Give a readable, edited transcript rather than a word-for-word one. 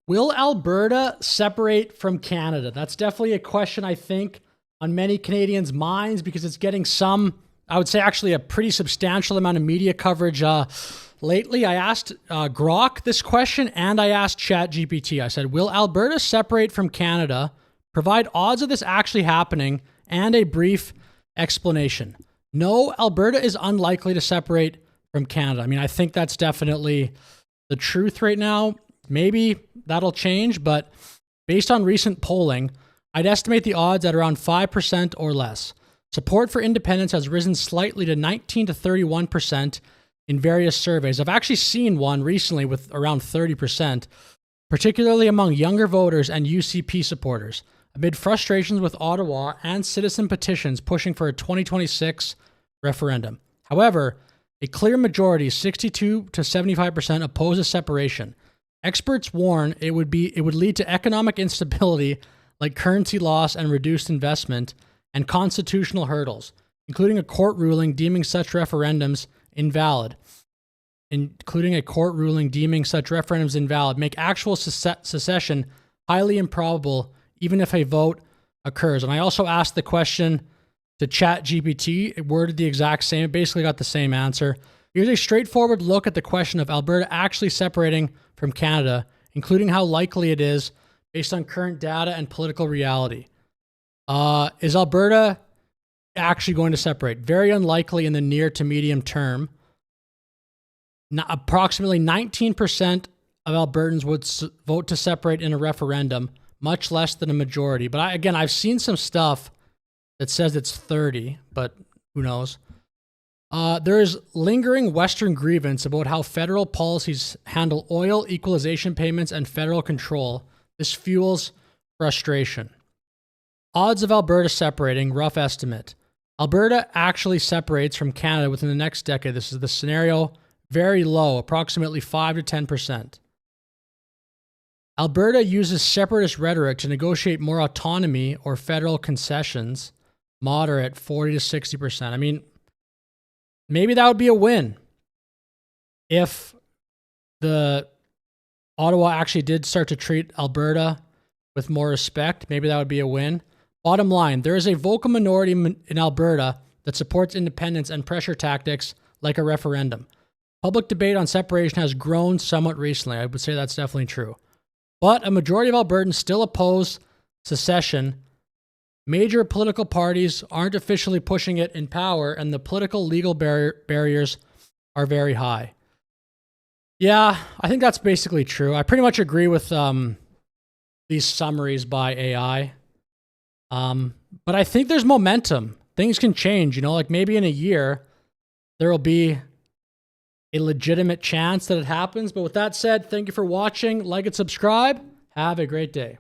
Will Alberta separate from Canada? That's definitely a question, I think, on many Canadians' minds because it's getting some, I would say, actually a pretty substantial amount of media coverage lately. I asked Grok this question and I asked ChatGPT. I said, will Alberta separate from Canada? Provide odds of this actually happening and a brief explanation. No, Alberta is unlikely to separate from Canada. I mean, I think that's definitely the truth right now. Maybe that'll change, but based on recent polling, I'd estimate the odds at around 5% or less. Support for independence has risen slightly to 19 to 31% in various surveys. I've actually seen one recently with around 30%, particularly among younger voters and UCP supporters, amid frustrations with Ottawa and citizen petitions pushing for a 2026 referendum. However, a clear majority, 62 to 75%, oppose a separation. Experts warn it would lead to economic instability like currency loss and reduced investment and constitutional hurdles, including a court ruling deeming such referendums invalid, make actual secession highly improbable even if a vote occurs. And I also asked the question to ChatGPT. It worded the exact same. It basically got the same answer. Here's a straightforward look at the question of Alberta actually separating from Canada, including how likely it is based on current data and political reality. Is Alberta actually going to separate? Very unlikely in the near to medium term. Approximately 19% of Albertans would vote to separate in a referendum, much less than a majority. But I've seen some stuff that says it's 30, but who knows? There is lingering Western grievance about how federal policies handle oil equalization payments and federal control. This fuels frustration. Odds of Alberta separating, rough estimate. Alberta actually separates from Canada within the next decade. This is the scenario, very low, approximately 5 to 10%. Alberta uses separatist rhetoric to negotiate more autonomy or federal concessions, moderate, 40 to 60%. I mean, maybe that would be a win if the Ottawa actually did start to treat Alberta with more respect. Maybe that would be a win. Bottom line, there is a vocal minority in Alberta that supports independence and pressure tactics like a referendum. Public debate on separation has grown somewhat recently. I would say that's definitely true. But a majority of Albertans still oppose secession. Major political parties aren't officially pushing it in power, and the political legal barriers are very high. Yeah, I think that's basically true. I pretty much agree with these summaries by AI. But I think there's momentum. Things can change, like maybe in a year, there will be a legitimate chance that it happens. But with that said, thank you for watching. Like and subscribe. Have a great day.